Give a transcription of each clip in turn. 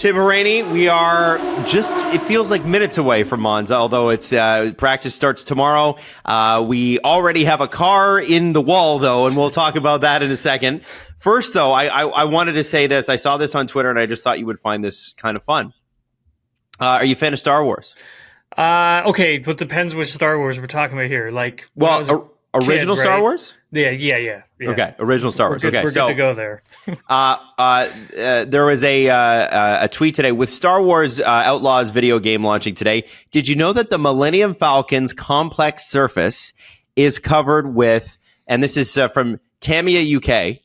Tim Rainey, we are it feels like minutes away from Monza, although it's practice starts tomorrow. We already have a car in the wall, though, and we'll talk about that in a second. First, though, I wanted to say this. I saw this on Twitter, and I just thought you would find this kind of fun. Are you a fan of Star Wars? Okay, but depends which Star Wars we're talking about here. Like, original kid, Star right? Wars? Yeah. Okay, original Star Wars. We're good to go there. There was a tweet today with Star Wars Outlaws video game launching today. Did you know that the Millennium Falcon's complex surface is covered with, and this is from Tamiya UK,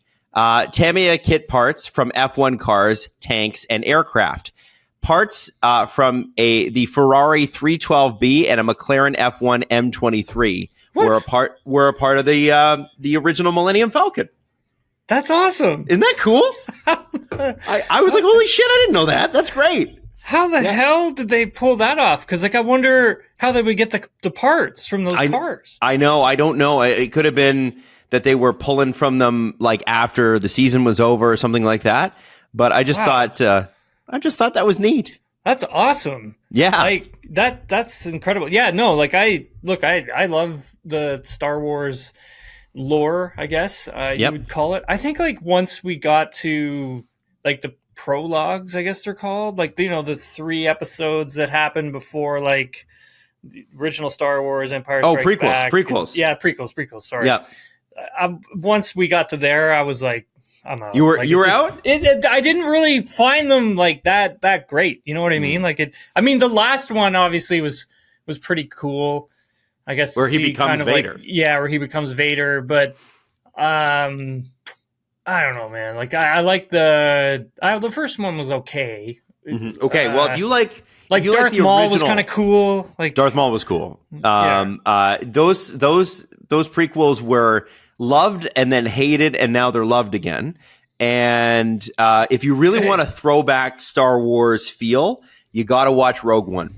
Tamiya kit parts from F1 cars, tanks, and aircraft. Parts from the Ferrari 312B and a McLaren F1 M23 were a part of the original Millennium Falcon. That's awesome. Isn't that cool? I was like, holy shit, I didn't know that. That's great. How the hell did they pull that off? Because I wonder how they would get the parts from those cars. I know. I don't know. It could have been that they were pulling from them like after the season was over or something like that. But I just thought that was neat. That's awesome. Yeah. Like that's incredible. Yeah, no, like I love the Star Wars lore, I guess you would call it. I think like once we got to like the prologues, I guess they're called, like, you know, the 3 episodes that happened before like the original Star Wars, Empire Strikes Back. prequels. Prequels, sorry. Yeah. Once we got to there, I was like, I'm out. You were out? I didn't really find them like that great. You know what I mean? Like the last one obviously was pretty cool. I guess where he becomes Vader. Where he becomes Vader. But I don't know, man. Like I like the first one was okay. Mm-hmm. Okay, well, if you like Darth Maul was kind of cool. Like Darth Maul was cool. Those prequels were loved and then hated, and now they're loved again. And if you really want a throwback Star Wars feel, you got to watch Rogue One.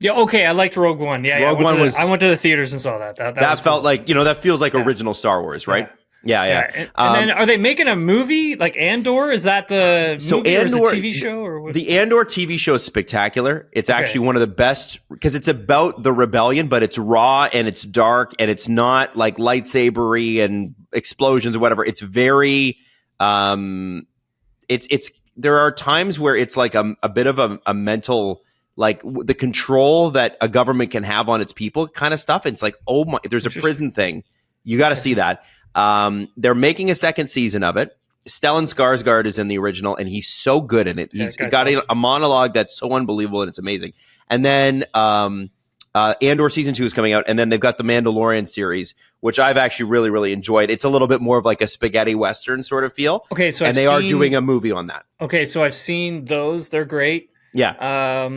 Yeah, okay, I liked Rogue One. Yeah, I went to the theaters and saw that. That felt cool. Like, you know, that feels like original Star Wars, right? Yeah. And then are they making a movie like Andor? Is that the movie or is it a TV show? Or what? The Andor TV show is spectacular. It's actually one of the best because it's about the rebellion, but it's raw and it's dark and it's not like lightsabery and explosions or whatever. It's very it's there are times where it's like a bit of a mental, like the control that a government can have on its people kind of stuff. It's like, oh my, there's a prison thing. You got to see that. They're making a second season of it. Stellan Skarsgård is in the original, and he's so good in it. He's got a monologue that's so unbelievable, and it's amazing. And then Andor season 2 is coming out, and then they've got the Mandalorian series, which I've actually really, really enjoyed. It's a little bit more of like a spaghetti western sort of feel. Okay, so they are doing a movie on that. Okay, so I've seen those; they're great. Yeah.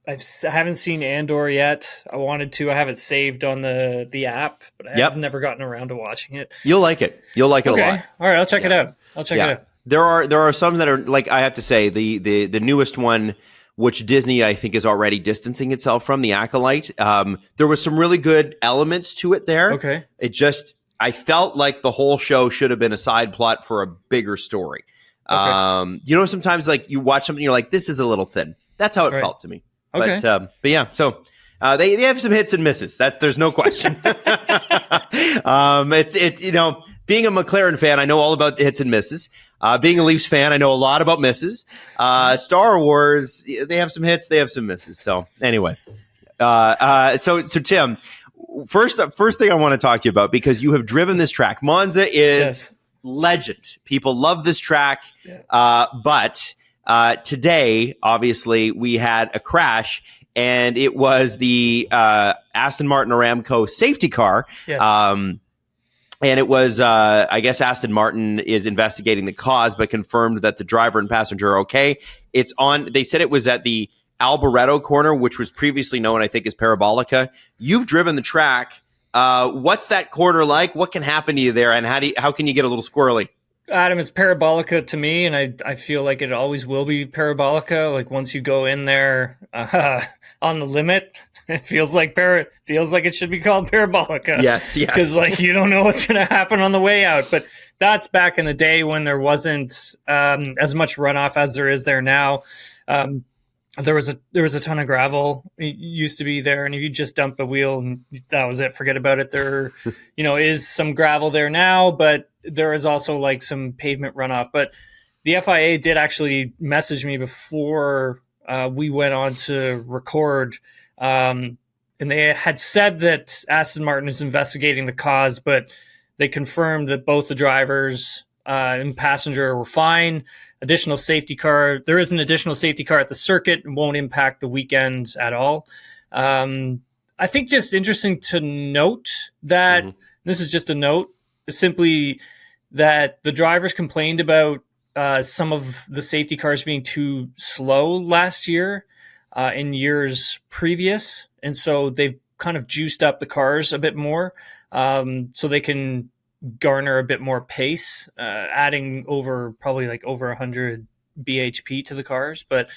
I haven't seen Andor yet. I wanted to. I have it saved on the app, but I've never gotten around to watching it. You'll like it. You'll like it a lot. All right, I'll check it out. It out. There are some that are like, I have to say, the newest one, which Disney I think is already distancing itself from, the Acolyte. There was some really good elements to it there. Okay. I felt like the whole show should have been a side plot for a bigger story. Okay. You know, sometimes like you watch something, you're like, this is a little thin. That's how it felt to me. Okay. But yeah, so they have some hits and misses. There's no question. It's you know, being a McLaren fan, I know all about the hits and misses. Being a Leafs fan, I know a lot about misses. Star Wars, they have some hits, they have some misses. So anyway, so Tim, first thing I want to talk to you about, because you have driven this track. Monza is legend. People love this track, but. Today, obviously, we had a crash, and it was the Aston Martin Aramco safety car. Yes. And it was, I guess, Aston Martin is investigating the cause, but confirmed that the driver and passenger are okay. They said it was at the Alboreto corner, which was previously known, I think, as Parabolica. You've driven the track. What's that corner like? What can happen to you there, and how can you get a little squirrely? Adam, it's Parabolica to me, and I feel like it always will be Parabolica. Like once you go in there, on the limit. It feels like it should be called parabolica. Yes, because like you don't know what's going to happen on the way out. But that's back in the day when there wasn't as much runoff as there is there now. There was a ton of gravel. It used to be there, and if you just dump a wheel and that was it, forget about it. There, is some gravel there now, but there is also like some pavement runoff. But the FIA did actually message me before we went on to record, and they had said that Aston Martin is investigating the cause, but they confirmed that both the drivers and passenger were fine. Additional safety car. There is an additional safety car at the circuit and won't impact the weekend at all. I think just interesting to note that this is just a note, simply that the drivers complained about some of the safety cars being too slow last year in years previous. And so they've kind of juiced up the cars a bit more so they can garner a bit more pace, adding probably over 100 bhp to the cars. But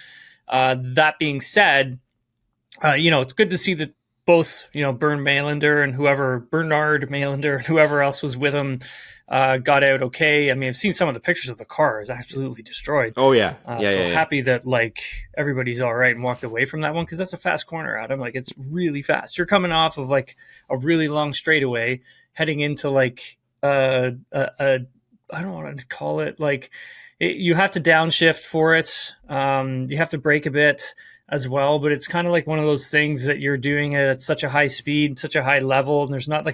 that being said, it's good to see that both Bernard Maylander and whoever else was with him got out okay. I mean, I've seen some of the pictures of the car is absolutely destroyed. Oh yeah, happy that everybody's all right and walked away from that one, because that's a fast corner, Adam. Like, it's really fast. You're coming off of a really long straightaway heading into I don't want to call it you have to downshift for it. You have to brake a bit as well, but it's kind of like one of those things that you're doing it at such a high speed, such a high level, and there's not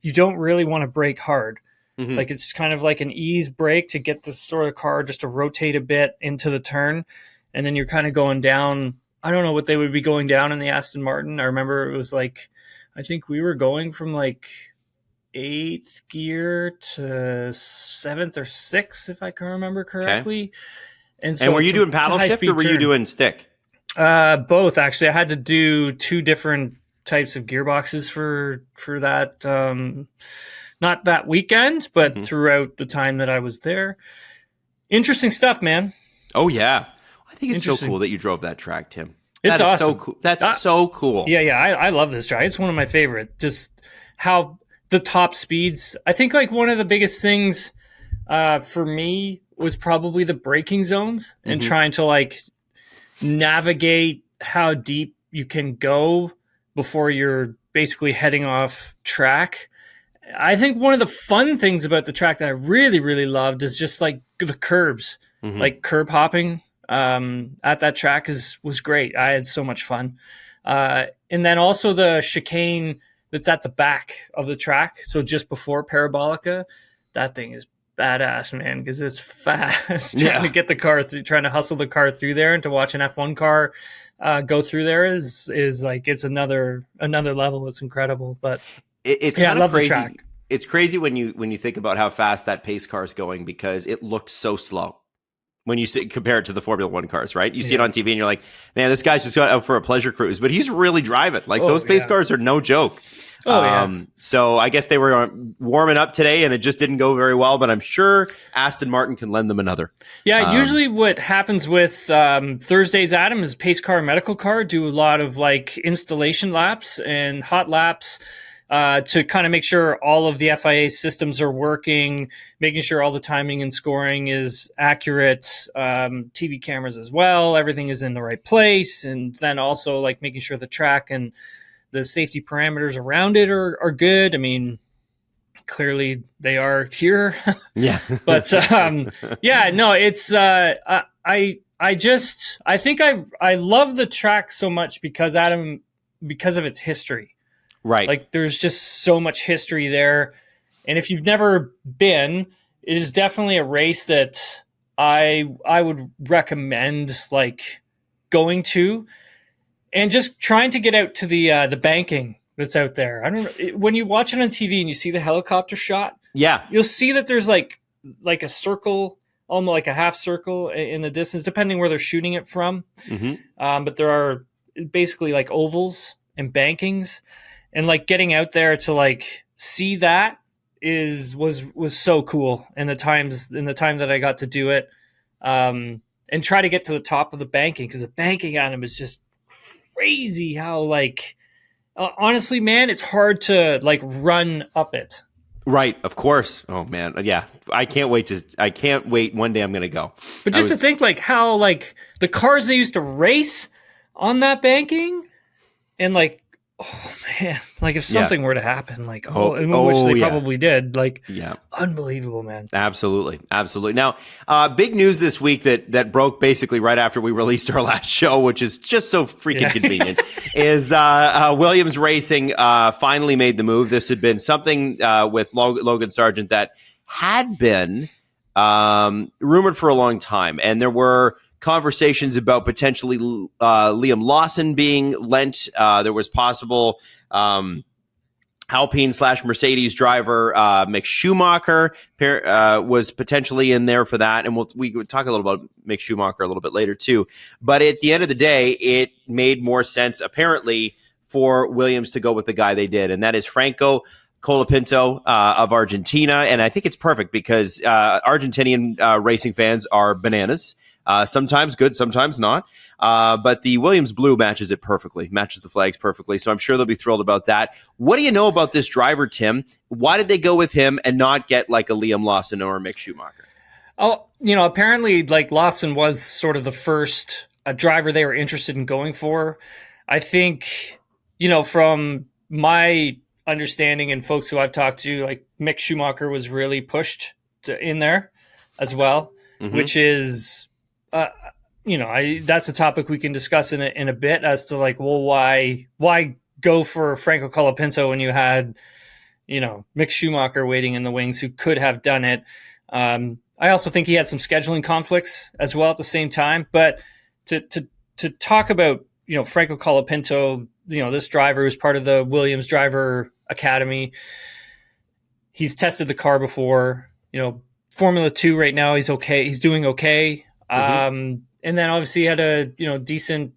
you don't really want to brake hard. Mm-hmm. It's kind of like an ease brake to get this sort of car just to rotate a bit into the turn, and then you're kind of going down. I don't know what they would be going down in the Aston Martin. I remember it was I think we were going from 8th gear to 7th or 6th, if I can remember correctly. Okay. And were you doing paddle shift or were you doing stick? Both, actually. I had to do 2 different types of gearboxes for that. Not that weekend, but throughout the time that I was there. Interesting stuff, man. Oh yeah, I think it's so cool that you drove that track, Tim. It's awesome. So cool. That's so cool. Yeah. I love this track. It's one of my favorite. Just how the top speeds. I think one of the biggest things for me was probably the braking zones and trying to navigate how deep you can go before you're basically heading off track. I think one of the fun things about the track that I really, really loved is just the curbs, curb hopping at that track was great. I had so much fun. And then also the chicane that's at the back of the track. So just before Parabolica, that thing is badass, man, because it's fast. Trying to get the car through, trying to hustle the car through there, and to watch an F1 car go through there is it's another level. It's incredible. But it's I love crazy. The track. It's crazy when you think about how fast that pace car is going, because it looks so slow when you compare it to the Formula One cars, right? You see it on TV and you're like, man, this guy's just got out for a pleasure cruise, but he's really driving. Those pace cars are no joke. So I guess they were warming up today and it just didn't go very well, but I'm sure Aston Martin can lend them another. Yeah, usually what happens with Thursdays, Adam, is pace car, medical car, do a lot of installation laps and hot laps to kind of make sure all of the FIA systems are working, making sure all the timing and scoring is accurate, TV cameras as well, everything is in the right place, and then also making sure the track and the safety parameters around it are good. I mean, clearly they are here. Yeah. But it's I think I love the track so much because of its history. Right. There's just so much history there. And if you've never been, it is definitely a race that I would recommend going to, and just trying to get out to the banking that's out there. I don't know, when you watch it on TV and you see the helicopter shot, you'll see that there's like a circle, almost like a half circle in the distance, depending where they're shooting it from. But there are basically ovals and bankings. And getting out there to see that was so cool. In the time that I got to do it, and try to get to the top of the banking, because the banking on them is just crazy how like honestly, man, it's hard to like run up it. Right, of course. Oh man, yeah. I can't wait. One day I'm gonna go. But just to think like how like the cars they used to race on that banking, and like, oh man, like if something were to happen, like which they probably did, like unbelievable, man. Absolutely. Now, big news this week that broke basically right after we released our last show, which is just so freaking convenient, is Williams Racing finally made the move. This had been something with Logan Sargeant that had been rumored for a long time, and there were conversations about potentially Liam Lawson being lent. There was possible Alpine/Mercedes driver Mick Schumacher was potentially in there for that, and we would talk a little about Mick Schumacher a little bit later too. But at the end of the day, it made more sense apparently for Williams to go with the guy they did, and that is Franco Colapinto of Argentina. And I think it's perfect because Argentinian racing fans are bananas. Sometimes good, sometimes not. But the Williams blue matches it perfectly, matches the flags perfectly. So I'm sure they'll be thrilled about that. What do you know about this driver, Tim? Why did they go with him and not get like a Liam Lawson or a Mick Schumacher? Oh, apparently like Lawson was sort of the first driver they were interested in going for. I think, from my understanding and folks who I've talked to, like Mick Schumacher was really pushed in there as well, which is... that's a topic we can discuss in a bit as to like, well, why go for Franco Colapinto when you had, Mick Schumacher waiting in the wings who could have done it. I also think he had some scheduling conflicts as well at the same time. But to talk about, Franco Colapinto, this driver who's part of the Williams Driver Academy, he's tested the car before, Formula 2 right now. He's okay. He's doing okay. And then obviously he had a, decent,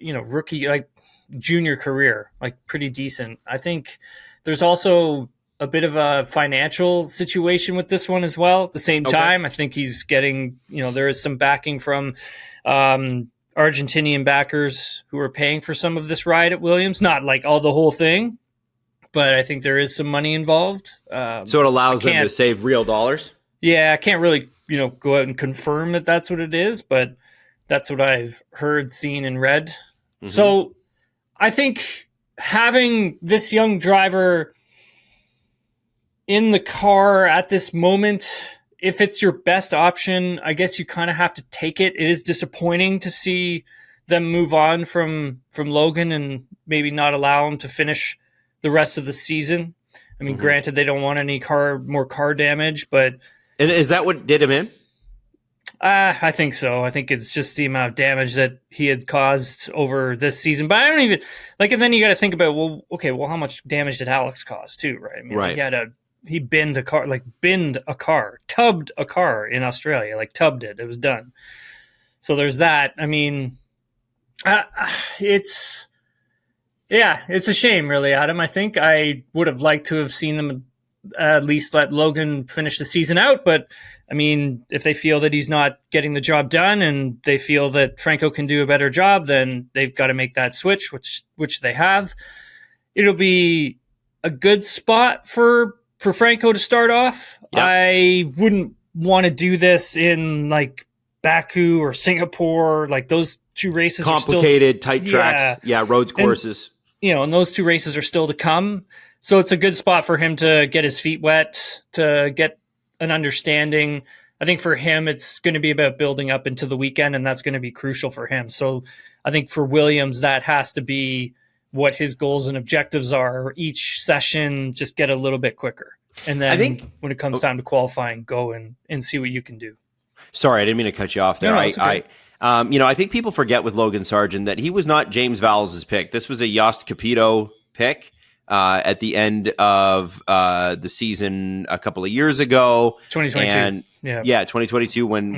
rookie, like junior career, like pretty decent. I think there's also a bit of a financial situation with this one as well. At the same time, I think he's getting, there is some backing from Argentinian backers who are paying for some of this ride at Williams, not like all the whole thing, but I think there is some money involved. So it allows them to save real dollars? Yeah, I can't really, go out and confirm that that's what it is, but that's what I've heard, seen, and read. So I think having this young driver in the car at this moment, if it's your best option, I guess you kind of have to take it. It is disappointing to see them move on from Logan and maybe not allow him to finish the rest of the season. I mean, granted, they don't want any more car damage, but... And is that what did him in? I think so. I think it's just the amount of damage that he had caused over this season. But I don't even and then you got to think about, how much damage did Alex cause too, right? I mean, he binned a car, tubbed a car in Australia, like tubbed it. It was done. So there's that. I mean, it's a shame, really, Adam. I think I would have liked to have seen them at least let Logan finish the season out. But I mean, if they feel that he's not getting the job done and they feel that Franco can do a better job, then they've got to make that switch, which they have. It'll be a good spot for Franco to start off. Yep. I wouldn't want to do this in like Baku or Singapore. Like those two races complicated, are still, tight tracks. Yeah, roads, courses. And those two races are still to come. So it's a good spot for him to get his feet wet, to get an understanding. I think for him, it's going to be about building up into the weekend, and that's going to be crucial for him. So I think for Williams, that has to be what his goals and objectives are. Each session, just get a little bit quicker. And then I think when it comes time to qualifying, go and see what you can do. Sorry, I didn't mean to cut you off there. No, I think people forget with Logan Sargeant that he was not James Vowles' pick. This was a Jost Capito pick. At the end of the season a couple of years ago. 2022. And, 2022 when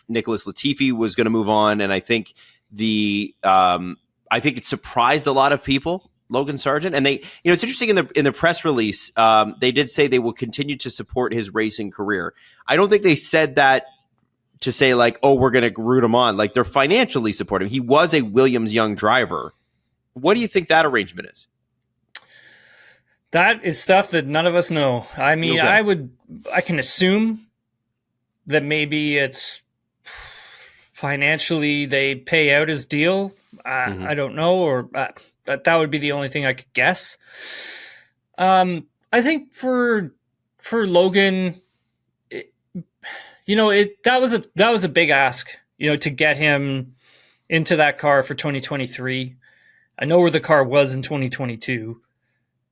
Nicholas Latifi was going to move on. And I think I think it surprised a lot of people, Logan Sargeant. And they, it's interesting in the press release, they did say they will continue to support his racing career. I don't think they said that to say like, oh, we're going to root him on. Like they're financially supporting him. He was a Williams young driver. What do you think that arrangement is? That is stuff that none of us know. I mean, Okay. I can assume that maybe it's financially they pay out his deal. I don't know, or that would be the only thing I could guess. I think for Logan, that was a big ask, to get him into that car for 2023. I know where the car was in 2022,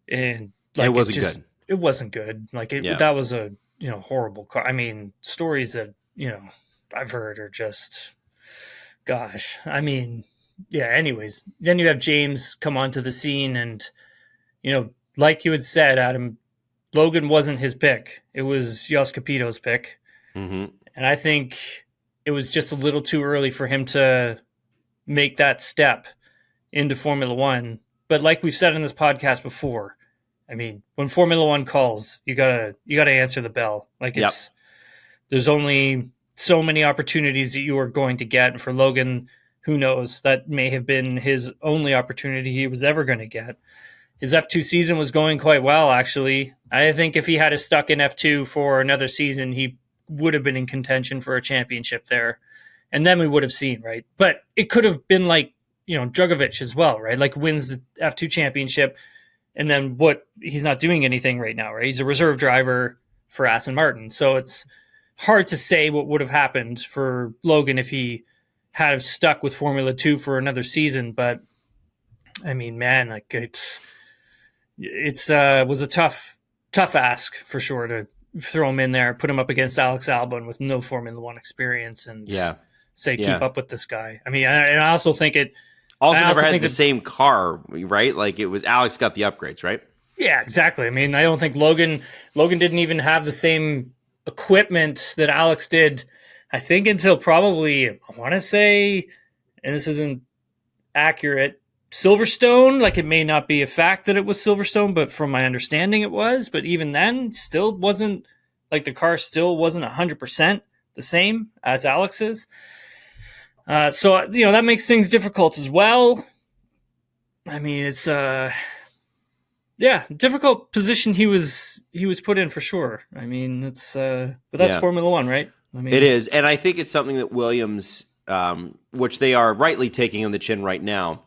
and like it wasn't good. It wasn't good. Like that was a horrible car. I mean, stories that I've heard are just, gosh. I mean, yeah. Anyways, then you have James come onto the scene, and like you had said, Adam, Logan wasn't his pick. It was Jos Capito's pick. Mm-hmm. And I think it was just a little too early for him to make that step into Formula One. But like we've said in this podcast before, I mean, when Formula One calls, you gotta answer the bell. Like there's only so many opportunities that you are going to get. And for Logan, who knows, that may have been his only opportunity he was ever going to get. His F2 season was going quite well, actually. I think if he had stuck in F2 for another season, he would have been in contention for a championship there. And then we would have seen, right? But it could have been like, Drugovich as well, right? Like wins the F2 championship, and then he's not doing anything right now, right? He's a reserve driver for Aston Martin. So it's hard to say what would have happened for Logan if he had have stuck with Formula 2 for another season. But I mean, man, like it was a tough ask for sure to throw him in there, put him up against Alex Albon with no Formula One experience, and keep up with this guy. I mean, and I also think it never had the same car, right? Like it was Alex got the upgrades, right? Yeah, exactly. I mean, I don't think Logan didn't even have the same equipment that Alex did. I think until probably, I want to say, and this isn't accurate, Silverstone. Like it may not be a fact that it was Silverstone, but from my understanding it was. But even then, still wasn't, like the car still wasn't 100% the same as Alex's. So that makes things difficult as well. I mean, it's difficult position he was put in for sure. I mean, it's but that's Formula One, right? I mean, it is, and I think it's something that Williams, which they are rightly taking on the chin right now,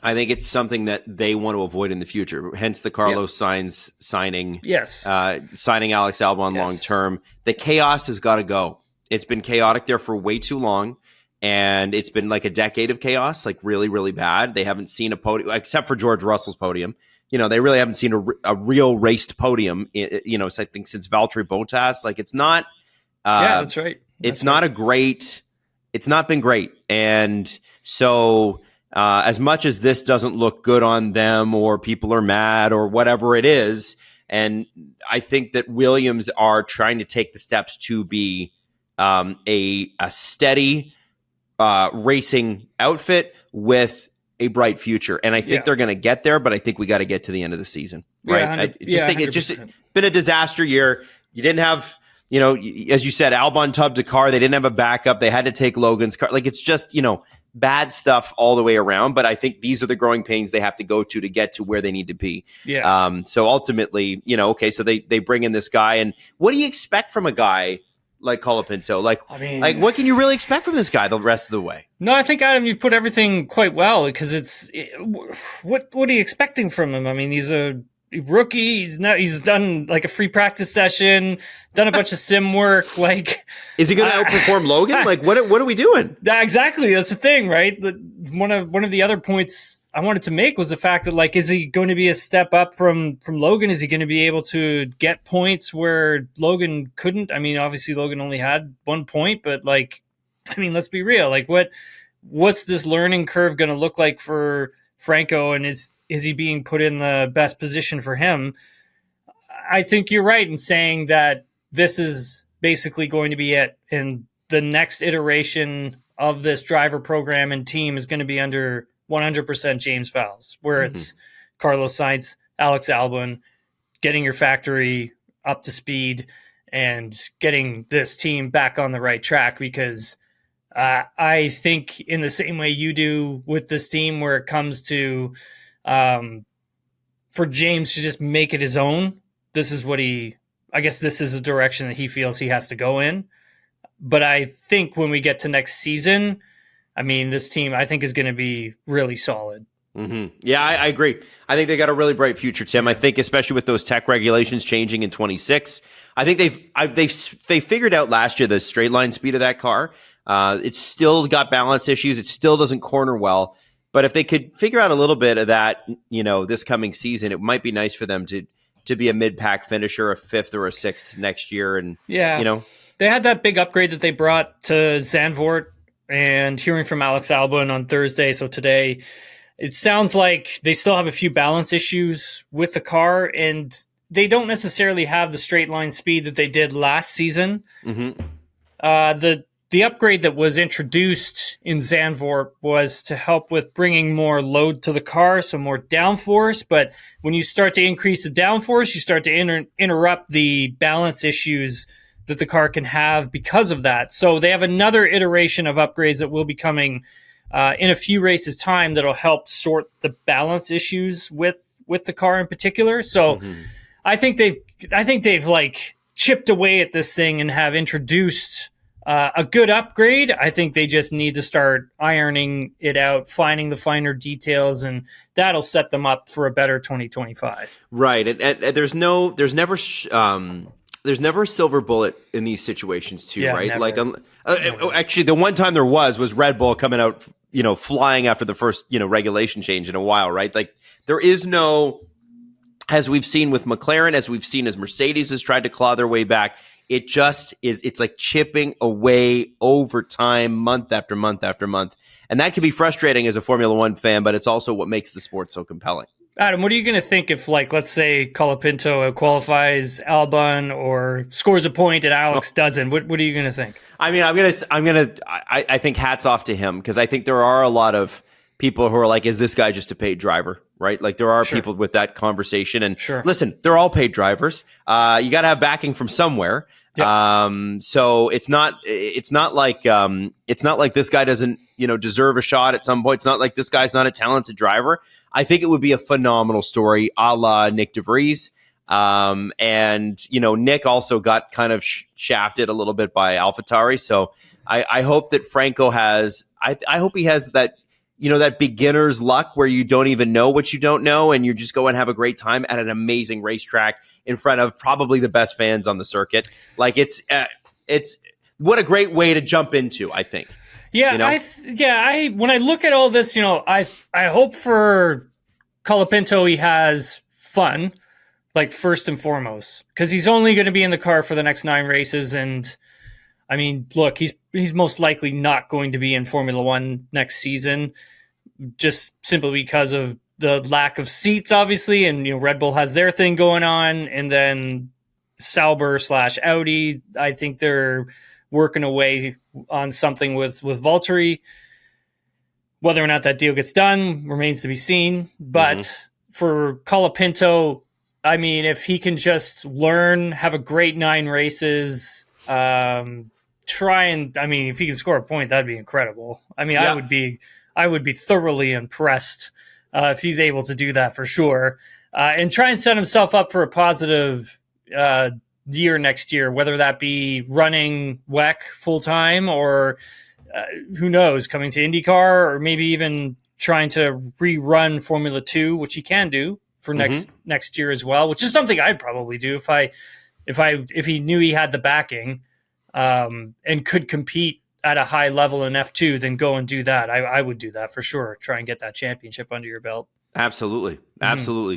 I think it's something that they want to avoid in the future. Hence the Carlos Sainz signing. Yes. Signing Alex Albon long term. The chaos has got to go. It's been chaotic there for way too long. And it's been like a decade of chaos, like really, really bad. They haven't seen a podium, except for George Russell's podium. They really haven't seen a real raced podium, I think since Valtteri Bottas. Like it's not. That's right. It's not been great. And so as much as this doesn't look good on them or people are mad or whatever it is, and I think that Williams are trying to take the steps to be a steady racing outfit with a bright future. And I think they're going to get there, but I think we got to get to the end of the season. Right. I think it's just been a disaster year. You didn't have, as you said, Albon tubbed a car. They didn't have a backup. They had to take Logan's car. Like it's just, bad stuff all the way around. But I think these are the growing pains they have to go to get to where they need to be. Yeah. So ultimately, so they bring in this guy. And what do you expect from a guy like Colapinto? Like what can you really expect from this guy the rest of the way? No, I think, Adam, you put everything quite well, because what are you expecting from him? I mean, he's a rookie. He's done like a free practice session, done a bunch of sim work. Like, is he going to outperform Logan? Like, what are we doing? Exactly. That's the thing, right? One of the other points I wanted to make was the fact that, like, is he going to be a step up from Logan? Is he going to be able to get points where Logan couldn't? I mean, obviously Logan only had 1 point, but like, I mean, let's be real. Like, what's this learning curve going to look like for Franco, and is he being put in the best position for him? I think you're right in saying that this is basically going to be it, and the next iteration of this driver program and team is going to be under 100% James Vowles, where it's Carlos Sainz, Alex Albon, getting your factory up to speed and getting this team back on the right track, because I think in the same way you do with this team, where it comes to for James to just make it his own, this is the direction that he feels he has to go in. But I think when we get to next season, I mean, this team I think is going to be really solid. Mm-hmm. Yeah, I agree. I think they got a really bright future, Tim. I think especially with those tech regulations changing in 26, I think they figured out last year the straight line speed of that car. It's still got balance issues. It still doesn't corner well. But if they could figure out a little bit of that, this coming season, it might be nice for them to be a mid-pack finisher, a 5th or a 6th next year. And they had that big upgrade that they brought to Zandvoort, and hearing from Alex Albon on Thursday, so today, it sounds like they still have a few balance issues with the car, and they don't necessarily have the straight line speed that they did last season. Mm-hmm. The upgrade that was introduced in Zandvoort was to help with bringing more load to the car, so more downforce. But when you start to increase the downforce, you start to interrupt the balance issues that the car can have because of that. So they have another iteration of upgrades that will be coming in a few races' time that'll help sort the balance issues with the car in particular. So I think they've like chipped away at this thing and have introduced a good upgrade. I think they just need to start ironing it out, finding the finer details, and that'll set them up for a better 2025. Right, and there's never a silver bullet in these situations too, right? Never. Like, actually, the one time there was Red Bull coming out, flying after the first, regulation change in a while, right? Like, there is no, as we've seen with McLaren, as we've seen as Mercedes has tried to claw their way back. It just is, it's like chipping away over time, month after month after month. And that can be frustrating as a Formula One fan, but it's also what makes the sport so compelling. Adam, what are you going to think if, like, let's say Colapinto qualifies Albon or scores a point and Alex doesn't? What are you going to think? I mean, I think hats off to him, because I think there are a lot of people who are like, is this guy just a paid driver? Right? Like, there are people with that conversation, and listen, they're all paid drivers. You got to have backing from somewhere. Yep. So it's not like this guy doesn't, deserve a shot at some point. It's not like this guy's not a talented driver. I think it would be a phenomenal story, a la Nick DeVries. And Nick also got kind of shafted a little bit by AlphaTauri. So I hope that Franco has, I hope he has that, that beginner's luck where you don't even know what you don't know, and you just go and have a great time at an amazing racetrack in front of probably the best fans on the circuit. Like, it's what a great way to jump into, I think. Yeah, when I look at all this, I hope for Colapinto he has fun, like, first and foremost, because he's only going to be in the car for the next 9 races, and I mean, look, he's most likely not going to be in Formula One next season, just simply because of the lack of seats, obviously, and Red Bull has their thing going on, and then Sauber/Audi, I think they're working away on something with Valtteri. Whether or not that deal gets done remains to be seen. But for Colapinto, I mean, if he can just learn, have a great 9 races, if he can score a point, that'd be incredible. I mean, I would be thoroughly impressed if he's able to do that, for sure, and try and set himself up for a positive year next year, whether that be running WEC full time or who knows, coming to IndyCar, or maybe even trying to rerun Formula 2, which he can do for next year as well, which is something I'd probably do if he knew he had the backing and could compete at a high level in F2, then go and do that. I would do that for sure. Try and get that championship under your belt. Absolutely.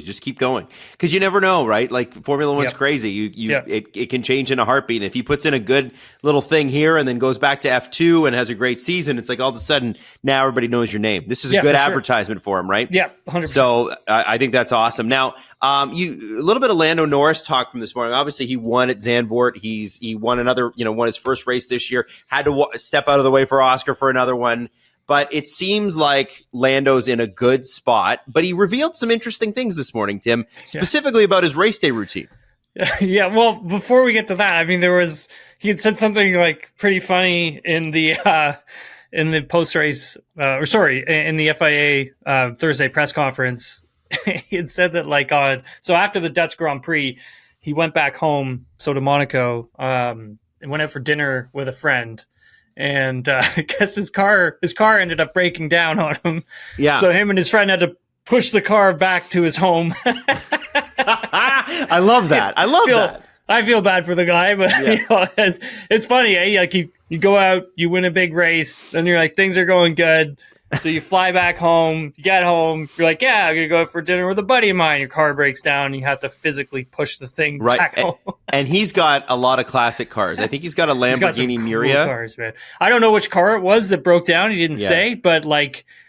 Just keep going, because you never know, right? Like, Formula One's crazy. It can change in a heartbeat. And if he puts in a good little thing here and then goes back to F2 and has a great season, it's like all of a sudden now everybody knows your name. This is a good advertisement for him, right? Yeah, 100%. So I think that's awesome. Now, a little bit of Lando Norris talk from this morning. Obviously, he won at Zandvoort. He won another, won his first race this year. Had to step out of the way for Oscar for another one. But it seems like Lando's in a good spot. But he revealed some interesting things this morning, Tim, specifically about his race day routine. Yeah, well, before we get to that, I mean, he had said something like pretty funny in the post race, in the FIA Thursday press conference. He had said that so after the Dutch Grand Prix, he went back home, so to Monaco, and went out for dinner with a friend. And I guess his car ended up breaking down on him. Yeah. So him and his friend had to push the car back to his home. I love that. I feel bad for the guy, but it's funny. Eh? Like you go out, you win a big race, then you're like, things are going good. So you fly back home, you get home, you're like, yeah, I'm going to go out for dinner with a buddy of mine. Your car breaks down, and you have to physically push the thing back home. And he's got a lot of classic cars. I think he's got a Lamborghini Miura. Cool cars, man. I don't know which car it was that broke down. He didn't say, but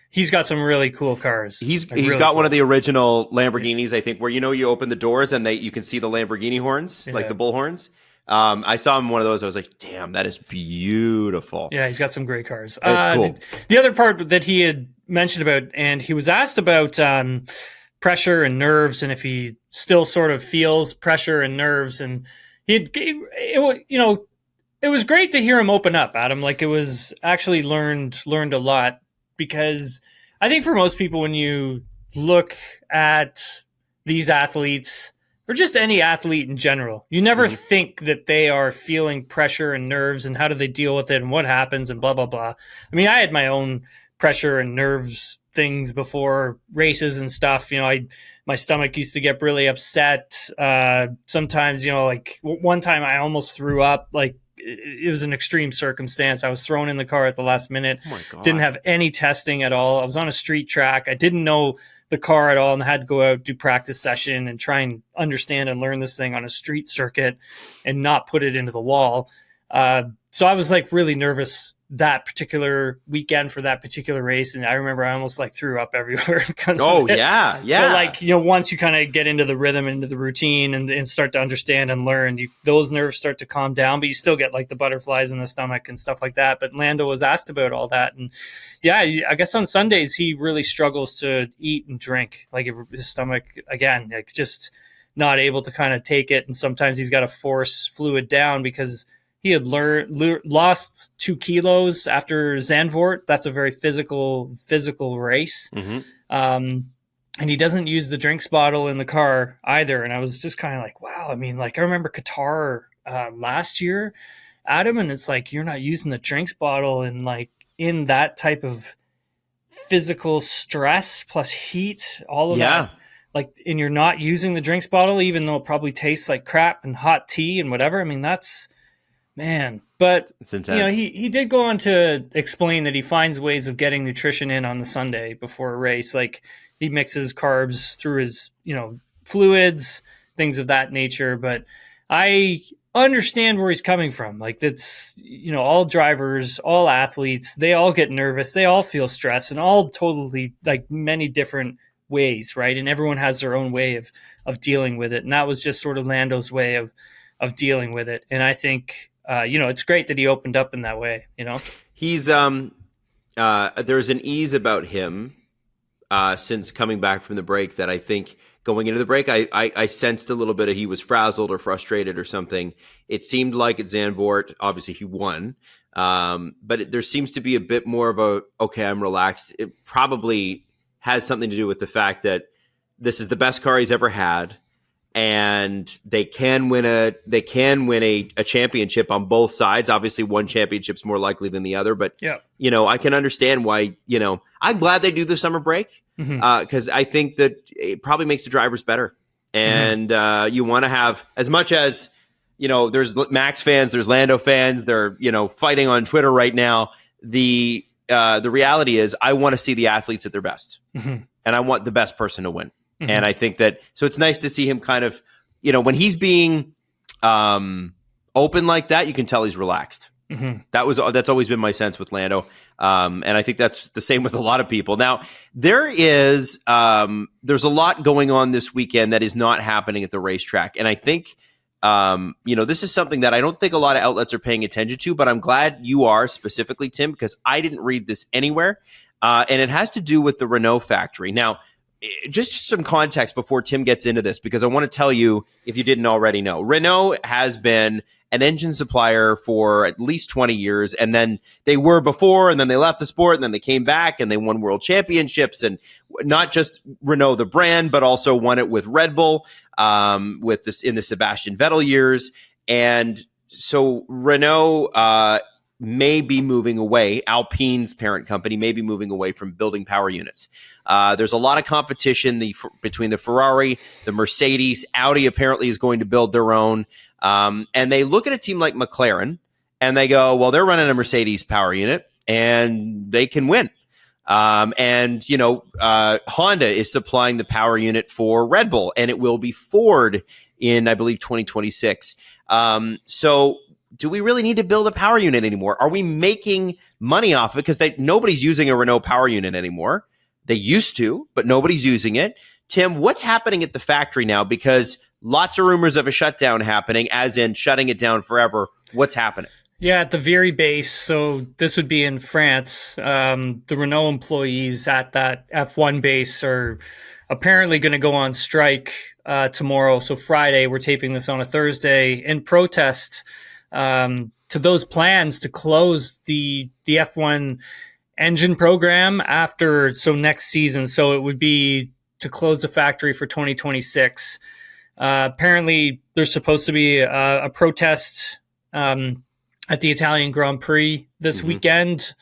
he's got some really cool cars. He's got one of the original Lamborghinis, I think, where you open the doors and you can see the Lamborghini horns, like the bull horns. I saw him one of those. I was like, damn, that is beautiful. Yeah, he's got some great cars. That's cool. The other part that he had mentioned about, and he was asked about pressure and nerves, and if he still sort of feels pressure and nerves, and it was great to hear him open up, Adam. Like, it was actually learned a lot, because I think for most people, when you look at these athletes, or just any athlete in general, you never think that they are feeling pressure and nerves, and how do they deal with it, and what happens, and blah, blah, blah. I mean, I had my own pressure and nerves things before races and stuff. My stomach used to get really upset. Sometimes, one time I almost threw up. Like, it was an extreme circumstance. I was thrown in the car at the last minute. Oh my God. Didn't have any testing at all. I was on a street track. I didn't know the car at all, and had to go out, do practice session, and try and understand and learn this thing on a street circuit and not put it into the wall. So I was really nervous that particular weekend for that particular race. And I remember I almost threw up everywhere. Yeah. But once you kind of get into the rhythm, into the routine, and start to understand and learn, those nerves start to calm down, but you still get the butterflies in the stomach and stuff like that. But Lando was asked about all that. And yeah, I guess on Sundays, he really struggles to eat and drink. His stomach, again, just not able to kind of take it. And sometimes he's got to force fluid down, because he had lost 2 kilos after Zandvoort. That's a very physical race. Mm-hmm. And he doesn't use the drinks bottle in the car either. And I was just kind of like, wow. I mean, I remember Qatar last year, Adam, and it's you're not using the drinks bottle in that type of physical stress plus heat, all of that. And you're not using the drinks bottle, even though it probably tastes like crap and hot tea and whatever. I mean, that's, man. But it's intense. He did go on to explain that he finds ways of getting nutrition in on the Sunday before a race. He mixes carbs through his, fluids, things of that nature. But I understand where he's coming from. That's, all drivers, all athletes, they all get nervous. They all feel stress, and all totally many different ways, right? And everyone has their own way of dealing with it. And that was just sort of Lando's way of dealing with it. And I think, it's great that he opened up in that way, He's, there's an ease about him since coming back from the break that I think going into the break, I sensed a little bit of he was frazzled or frustrated or something. It seemed like at Zandvoort, obviously he won, but there seems to be a bit more of okay, I'm relaxed. It probably has something to do with the fact that this is the best car he's ever had, and they can win a championship on both sides. Obviously, one championship's more likely than the other, but I can understand why. I'm glad they do the summer break, because I think that it probably makes the drivers better. And you want to have, as much as there's Max fans, there's Lando fans, they're fighting on Twitter right now. The reality is, I want to see the athletes at their best, and I want the best person to win. Mm-hmm. And I think that, so it's nice to see him kind of, when he's being open like that, you can tell he's relaxed. Mm-hmm. That's always been my sense with Lando. And I think that's the same with a lot of people. Now, there's a lot going on this weekend that is not happening at the racetrack. And I think, this is something that I don't think a lot of outlets are paying attention to, but I'm glad you are, specifically, Tim, because I didn't read this anywhere. And it has to do with the Renault factory. Now, just some context before Tim gets into this, because I want to tell you, if you didn't already know, Renault has been an engine supplier for at least 20 years. And then they were before, and then they left the sport, and then they came back and they won world championships. And not just Renault, the brand, but also won it with Red Bull, with this in the Sebastian Vettel years. And so Renault, may be moving away. Alpine's parent company may be moving away from building power units. There's a lot of competition between the Ferrari, the Mercedes. Audi apparently is going to build their own. And they look at a team like McLaren and they go, well, they're running a Mercedes power unit and they can win. And Honda is supplying the power unit for Red Bull, and it will be Ford in, I believe, 2026. So do we really need to build a power unit anymore? Are we making money off of it? Because nobody's using a Renault power unit anymore. They used to, but nobody's using it. Tim, what's happening at the factory now? Because lots of rumors of a shutdown happening, as in shutting it down forever. What's happening? Yeah, at the very base. So this would be in France. The Renault employees at that F1 base are apparently going to go on strike tomorrow. So Friday, we're taping this on a Thursday, in protest to those plans to close the F1 engine program next season. So it would be to close the factory for 2026. Apparently there's supposed to be a protest at the Italian Grand Prix this weekend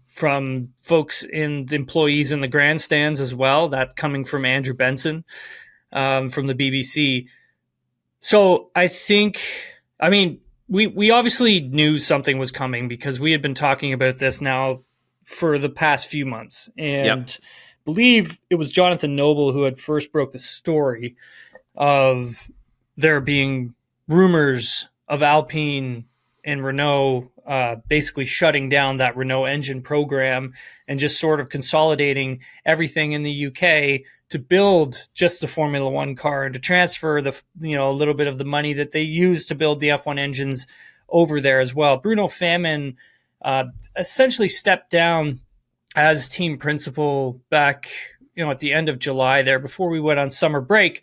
from folks the employees in the grandstands as well. That coming from Andrew Benson from the BBC. So we obviously knew something was coming because we had been talking about this now for the past few months. And believe it was Jonathan Noble who had first broke the story of there being rumors of Alpine and Renault basically shutting down that Renault engine program and just sort of consolidating everything in the UK to build just the Formula One car and to transfer a little bit of the money that they use to build the F1 engines over there as well. Bruno Famin essentially stepped down as team principal back, at the end of July there before we went on summer break.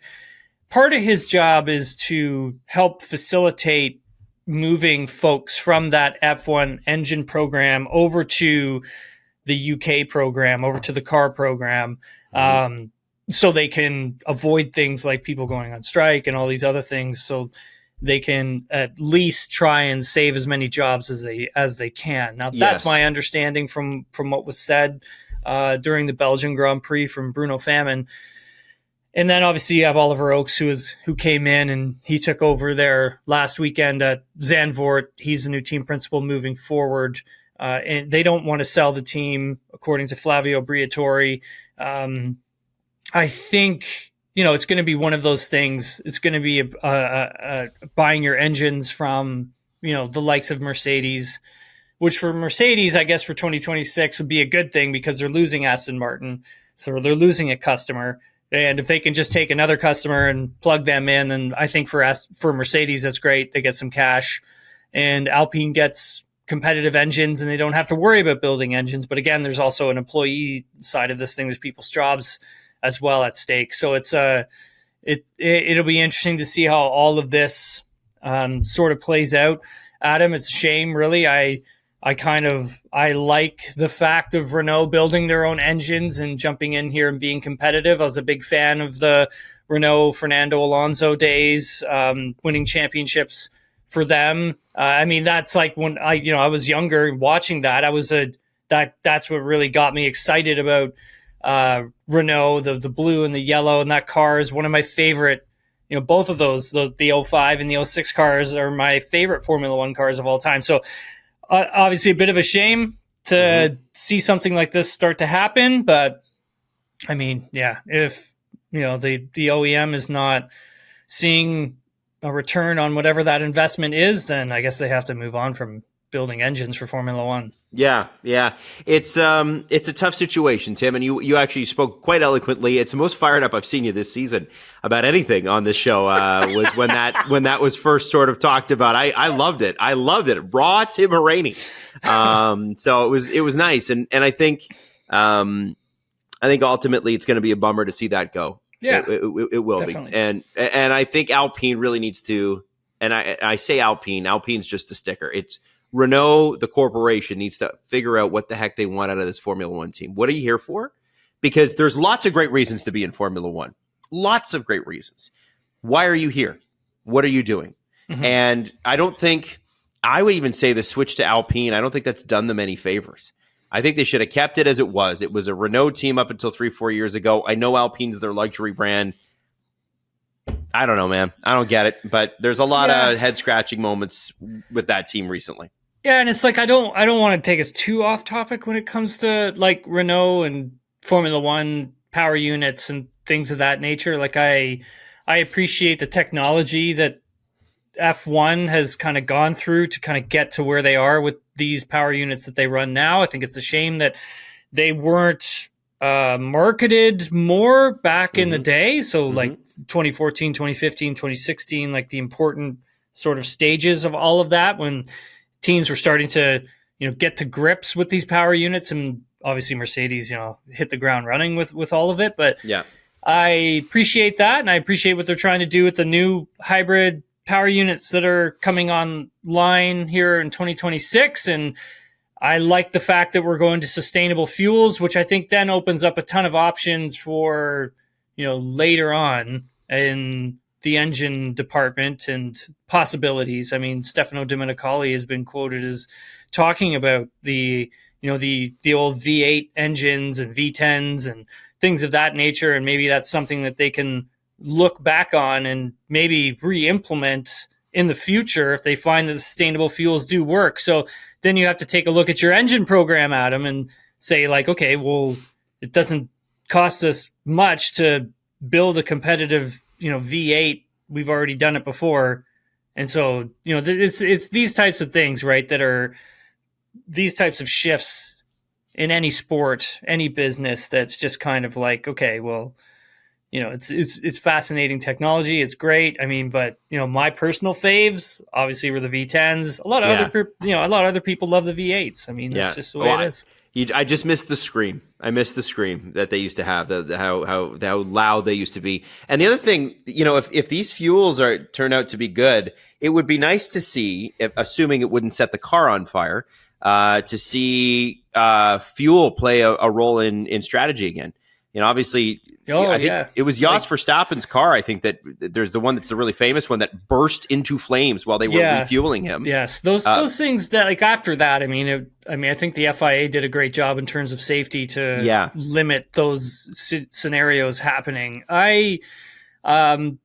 Part of his job is to help facilitate moving folks from that F1 engine program over to the UK program, over to the car program. So they can avoid things like people going on strike and all these other things. So they can at least try and save as many jobs as they can. Now, that's my understanding from what was said during the Belgian Grand Prix from Bruno Famin. And then obviously you have Oliver Oakes, who came in and he took over there last weekend at Zandvoort. He's the new team principal moving forward. And they don't want to sell the team, according to Flavio Briatore. I think, it's going to be one of those things. It's going to be buying your engines from, the likes of Mercedes, which for Mercedes, I guess for 2026 would be a good thing because they're losing Aston Martin. So they're losing a customer. And if they can just take another customer and plug them in, then I think for Mercedes, that's great. They get some cash. And Alpine gets competitive engines and they don't have to worry about building engines. But again, there's also an employee side of this thing. There's people's jobs as well at stake. So it'll be interesting to see how all of this sort of plays out. Adam, it's a shame, really. I like the fact of Renault building their own engines and jumping in here and being competitive. I was a big fan of the Renault Fernando Alonso days, winning championships for them. That's like when I was younger watching that. That's what really got me excited about Renault, the blue and the yellow, and that car is one of my favorite. Both of those, the 05 and the 06 cars are my favorite Formula One cars of all time. So obviously a bit of a shame to see something like this start to happen. But if the OEM is not seeing a return on whatever that investment is, then I guess they have to move on from building engines for Formula One. Yeah. It's a tough situation, Tim, and you actually spoke quite eloquently. It's the most fired up I've seen you this season about anything on this show. Was when that was first sort of talked about. I loved it. Raw Tim Rainey. So it was nice, and I think I think ultimately it's going to be a bummer to see that go. Yeah, it will definitely. be. And I think Alpine really needs to, and I say Alpine's just a sticker. It's Renault, the corporation, needs to figure out what the heck they want out of this Formula One team. What are you here for? Because there's lots of great reasons to be in Formula One. Lots of great reasons. Why are you here? What are you doing? Mm-hmm. And I don't think, I would even say the switch to Alpine, I don't think that's done them any favors. I think they should have kept it as it was. It was a Renault team up until 3-4 years ago. I know Alpine's their luxury brand. I don't know, man. I don't get it. But there's a lot of head-scratching moments with that team recently. Yeah, and it's like I don't want to take us too off topic when it comes to like Renault and Formula One power units and things of that nature. Like I appreciate the technology that F1 has kind of gone through to kind of get to where they are with these power units that they run now. I think it's a shame that they weren't marketed more back in the day. So like 2014, 2015, 2016, like the important sort of stages of all of that when teams were starting to, get to grips with these power units, and obviously Mercedes, hit the ground running with all of it. But yeah, I appreciate that. And I appreciate what they're trying to do with the new hybrid power units that are coming online here in 2026. And I like the fact that we're going to sustainable fuels, which I think then opens up a ton of options for, later on in the engine department and possibilities. I mean, Stefano Domenicali has been quoted as talking about the old V8 engines and V10s and things of that nature. And maybe that's something that they can look back on and maybe re-implement in the future if they find that the sustainable fuels do work. So then you have to take a look at your engine program, Adam, and say like, okay, well, it doesn't cost us much to build a competitive, V8. We've already done it before. And so, it's these types of things, right, that are these types of shifts in any sport, any business that's just kind of like, okay, well, it's fascinating technology. It's great. I mean, but my personal faves obviously were the V10s. A lot of other people love the V8s. I mean, that's just the way it is. I just missed the scream. I missed the scream that they used to have. How loud they used to be. And the other thing, if these fuels turn out to be good, it would be nice to see, assuming it wouldn't set the car on fire, to see fuel play a role in strategy again. Obviously, I think it was Jos Verstappen's car. I think that there's the one that's the really famous one that burst into flames while they were refueling him. Yes, those things that like after that. I mean, I think the FIA did a great job in terms of safety to limit those scenarios happening. I'm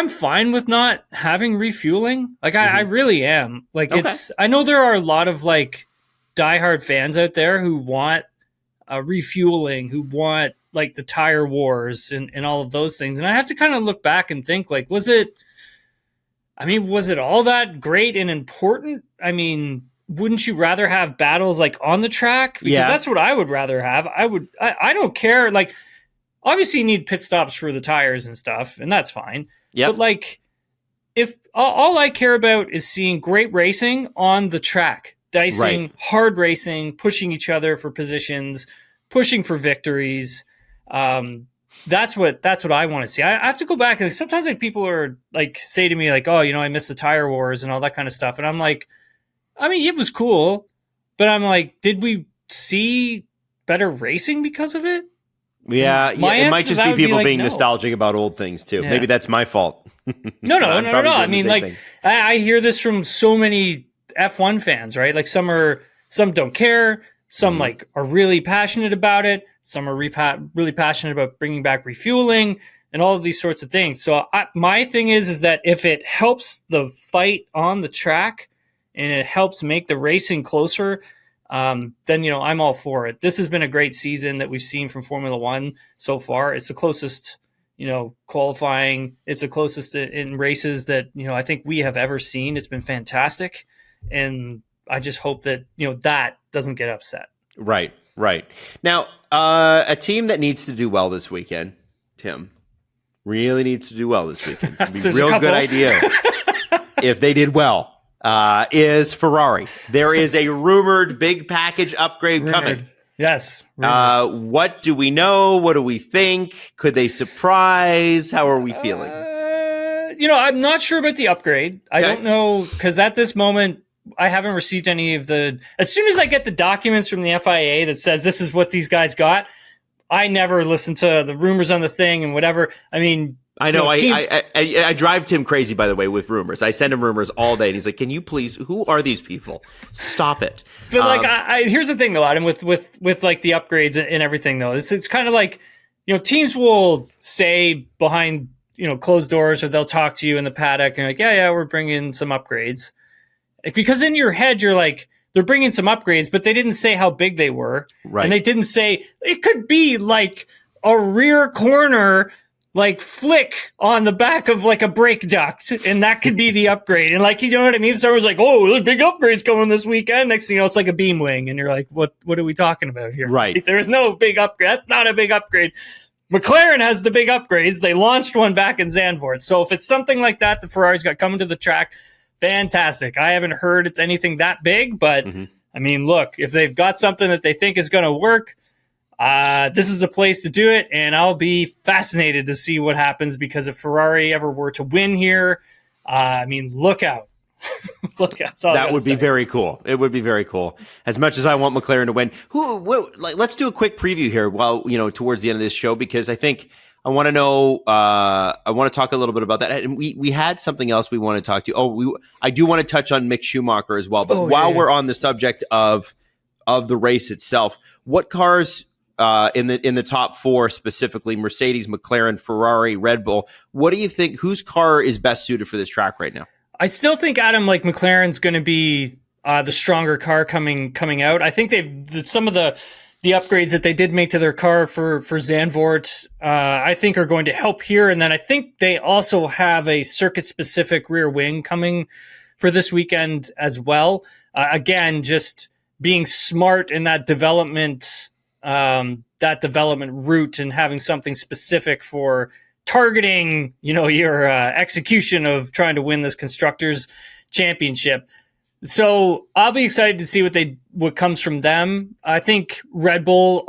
fine with not having refueling. Like I really am. Like I know there are a lot of like diehard fans out there who want refueling, who want like the tire wars and all of those things. And I have to kind of look back and think like, was it all that great and important? I mean, wouldn't you rather have battles like on the track? Because that's what I would rather have. I don't care. Like, obviously you need pit stops for the tires and stuff, and that's fine. Yeah. But like, if all I care about is seeing great racing on the track, dicing, hard racing, pushing each other for positions, pushing for victories. That's what I want to see. I have to go back and sometimes like people are like say to me like, oh, I miss the tire wars and all that kind of stuff. And I'm like, I mean, it was cool, but I'm like, did we see better racing because of it? Yeah, it might just be people being nostalgic about old things too. Yeah. Maybe that's my fault. No. I mean, like I hear this from so many F1 fans, right? Like some don't care, some like are really passionate about it, some are really passionate about bringing back refueling and all of these sorts of things. So my thing is that if it helps the fight on the track and it helps make the racing closer, then I'm all for it. This has been a great season that we've seen from Formula One so far. It's the closest qualifying. It's the closest in races that I think we have ever seen. It's been fantastic. And I just hope that, that doesn't get upset. Right. Now, a team that needs to do well this weekend, Tim, really needs to do well this weekend. It'd be a real good idea if they did well, is Ferrari. There is a rumored big package upgrade coming. Yes. What do we know? What do we think? Could they surprise? How are we feeling? I'm not sure about the upgrade. I don't know, because at this moment, I haven't received any of the... As soon as I get the documents from the FIA that says this is what these guys got, I never listen to the rumors on the thing and whatever. I mean... I know. I drive Tim crazy, by the way, with rumors. I send him rumors all day, and he's like, "Can you please? Who are these people? Stop it." But here's the thing, though, Adam, with like the upgrades and everything, though, it's kind of like, teams will say behind closed doors, or they'll talk to you in the paddock and like, yeah, we're bringing some upgrades, because in your head you're like, they're bringing some upgrades, but they didn't say how big they were, right? And they didn't say it could be like a rear corner, like flick on the back of like a brake duct, and that could be the upgrade. And like, you know what I mean? Someone's like, "Oh, there's big upgrades coming this weekend." Next thing you know, it's like a beam wing, and you're like, "What are we talking about here?" Right? There's no big upgrade. That's not a big upgrade. McLaren has the big upgrades. They launched one back in Zandvoort. So if it's something like that, the Ferrari's got coming to the track, fantastic. I haven't heard it's anything that big, but I mean, look, if they've got something that they think is going to work, this is the place to do it, and I'll be fascinated to see what happens, because if Ferrari ever were to win here, I mean, look out. Look out. That would be very cool. It would be very cool. As much as I want McLaren to win, let's do a quick preview here while, towards the end of this show, because I think I want to know, I want to talk a little bit about that. And we had something else we want to talk to. I do want to touch on Mick Schumacher as well. But we're on the subject of the race itself, what cars in the top four, specifically Mercedes, McLaren, Ferrari, Red Bull, what do you think? Whose car is best suited for this track right now? I still think, Adam, like McLaren's going to be the stronger car coming out. I think some of the upgrades that they did make to their car for Zandvoort, I think are going to help here. And then I think they also have a circuit-specific rear wing coming for this weekend as well. Again, just being smart in that development route and having something specific for targeting, your execution of trying to win this constructors championship. So I'll be excited to see what comes from them. I think Red Bull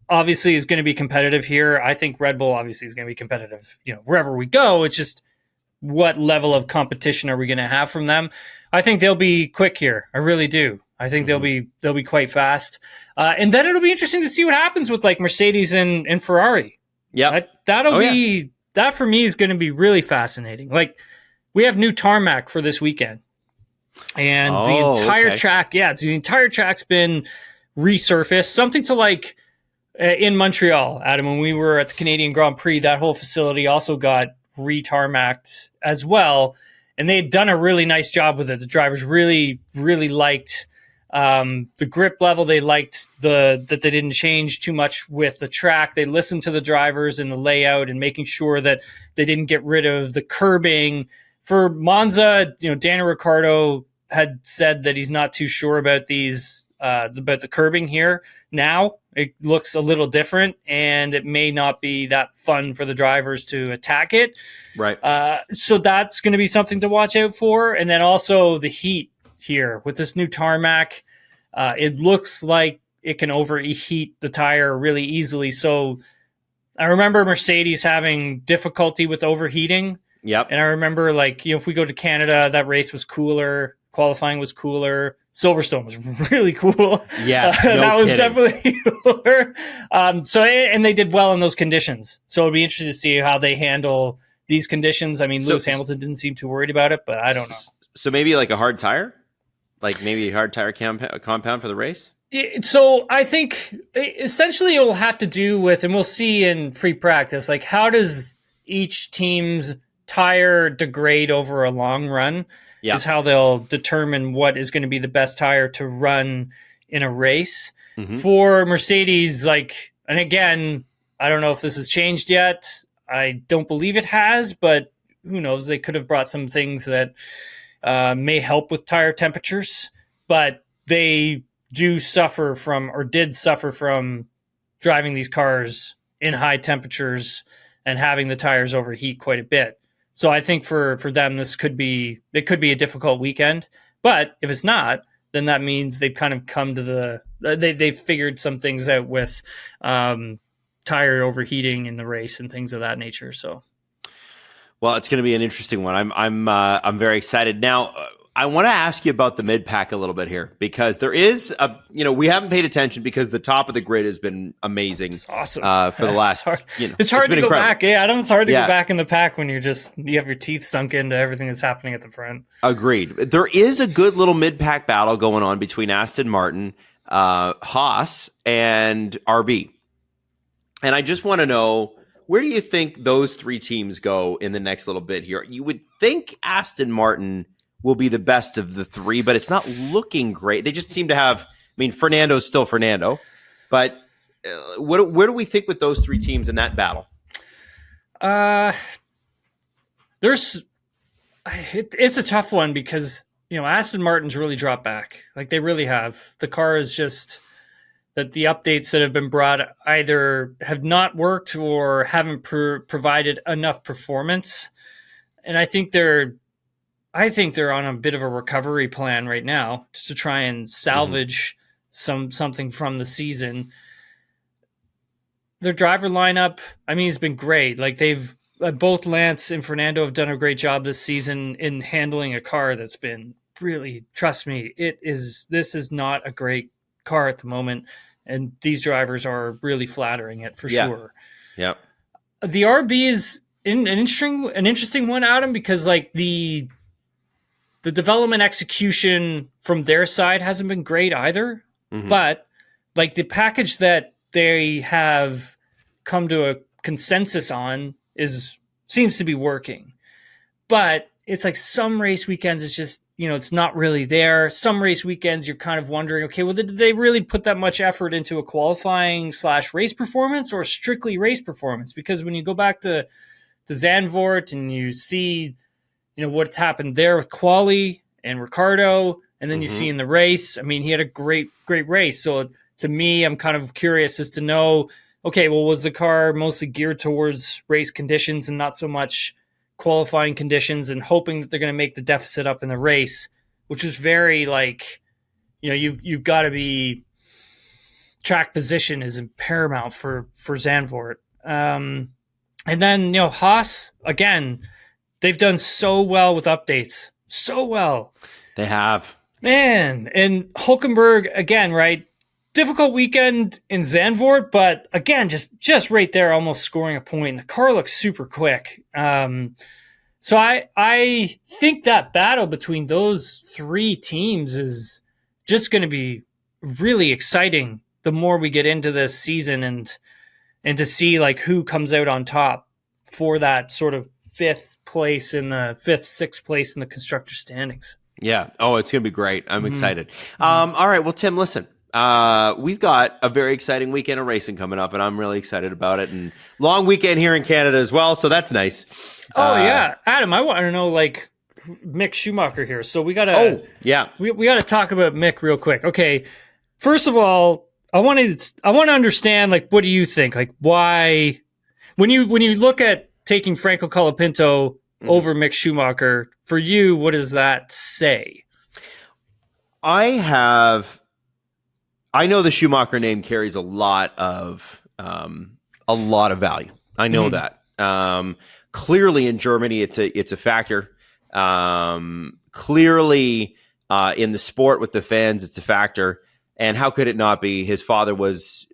obviously is going to be competitive here. I think Red Bull obviously is going to be competitive, wherever we go. It's just, what level of competition are we going to have from them? I think they'll be quick here. I really do. I think they'll be quite fast. And then it'll be interesting to see what happens with like Mercedes and Ferrari. Yeah. That for me is going to be really fascinating. Like, we have new tarmac for this weekend, and the entire track, the entire track's been resurfaced, something to like in Montreal, Adam, when we were at the Canadian Grand Prix, that whole facility also got re-tarmacked as well. And they had done a really nice job with it. The drivers really, really liked the grip level. They liked that they didn't change too much with the track. They listened to the drivers and the layout and making sure that they didn't get rid of the curbing. For Monza, Daniel Ricciardo had said that he's not too sure about about the curbing here. Now it looks a little different, and it may not be that fun for the drivers to attack it. Right. So that's going to be something to watch out for. And then also the heat here with this new tarmac. It looks like it can overheat the tire really easily. So I remember Mercedes having difficulty with overheating. Yep. And I remember, if we go to Canada, that race was cooler. Qualifying was cooler. Silverstone was really cool. Yeah, that was definitely cooler. And they did well in those conditions. So it'd be interesting to see how they handle these conditions. I mean, Lewis Hamilton didn't seem too worried about it, but I don't know. So maybe like a hard tire? Like maybe a hard tire compound for the race? So I think essentially it will have to do with, and we'll see in free practice, like how does each team's tire degrade over a long run is how they'll determine what is going to be the best tire to run in a race. For Mercedes, and again, I don't know if this has changed yet. I don't believe it has, but who knows? They could have brought some things that may help with tire temperatures, but they did suffer from driving these cars in high temperatures and having the tires overheat quite a bit. So I think for them, it could be a difficult weekend, but if it's not, then that means they've kind of come to they figured some things out with tire overheating in the race and things of that nature. So, well, it's going to be an interesting one. I'm very excited. Now, I want to ask you about the mid pack a little bit here, because there is we haven't paid attention because the top of the grid has been amazing. It's awesome for the last. It's hard to go back. Yeah, I know it's hard to go back in the pack when you have your teeth sunk into everything that's happening at the front. Agreed. There is a good little mid pack battle going on between Aston Martin, Haas, and RB. And I just want to know, where do you think those three teams go in the next little bit here? You would think Aston Martin will be the best of the three, but it's not looking great. They just seem to have, Fernando's still Fernando, but where do we think with those three teams in that battle? It's a tough one because, Aston Martin's really dropped back. Like, they really have. The car is just that the updates that have been brought either have not worked or haven't provided enough performance. And I think they're on a bit of a recovery plan right now just to try and salvage something from the season. Their driver lineup, it's been great. Like, they've both Lance and Fernando have done a great job this season in handling a car that's been really, trust me, this is not a great car at the moment, and these drivers are really flattering it for sure. Yeah. The RB is an interesting one, Adam, because like the development execution from their side hasn't been great either. But like the package that they have come to a consensus on seems to be working. But it's like some race weekends, it's just, it's not really there. Some race weekends, you're kind of wondering, okay, well, did they really put that much effort into a qualifying / race performance or strictly race performance? Because when you go back to Zandvoort and you see, what's happened there with Quali and Ricardo, and then you see in the race, he had a great race. So to me, I'm kind of curious as to know, okay, well, was the car mostly geared towards race conditions and not so much qualifying conditions, and hoping that they're going to make the deficit up in the race, which was very like, you've got to be, track position is paramount for Zandvoort. And then, Haas, again, they've done so well with updates. So well. They have. Man. And Hulkenberg, again, right? Difficult weekend in Zandvoort, but again, just right there, almost scoring a point. The car looks super quick. So I think that battle between those three teams is just going to be really exciting the more we get into this season, and to see like who comes out on top for that sort of sixth place in the constructor standings. Yeah. Oh, it's going to be great. I'm excited. All right. Well, Tim, listen. We've got a very exciting weekend of racing coming up, and I'm really excited about it. And long weekend here in Canada as well, so that's nice. Yeah, Adam, I want to know like Mick Schumacher here. So we gotta. We gotta talk about Mick real quick. Okay, first of all, I want to understand like what do you think? Like why when you look at taking Franco Colapinto over Mick Schumacher, for you, what does that say? I know the Schumacher name carries a lot of value. I know that. Clearly in Germany, it's a factor. Clearly in the sport with the fans, it's a factor. And how could it not be? His father was,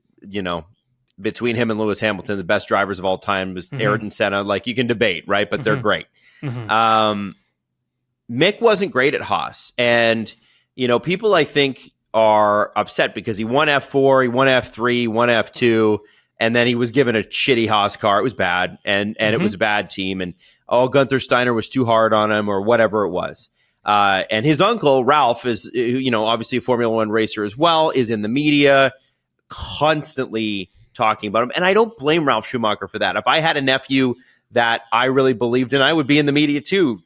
between him and Lewis Hamilton, the best drivers of all time was Ayrton Senna. Like you can debate, right? But they're great. Mick wasn't great at Haas, and people I think are upset because he won F4, he won F3, he won F2, and then he was given a shitty Haas car. It was bad, and it was a bad team, and Gunther Steiner was too hard on him or whatever it was. And his uncle, Ralph, is obviously a Formula One racer as well, is in the media constantly talking about him. And I don't blame Ralph Schumacher for that. If I had a nephew that I really believed in, I would be in the media too,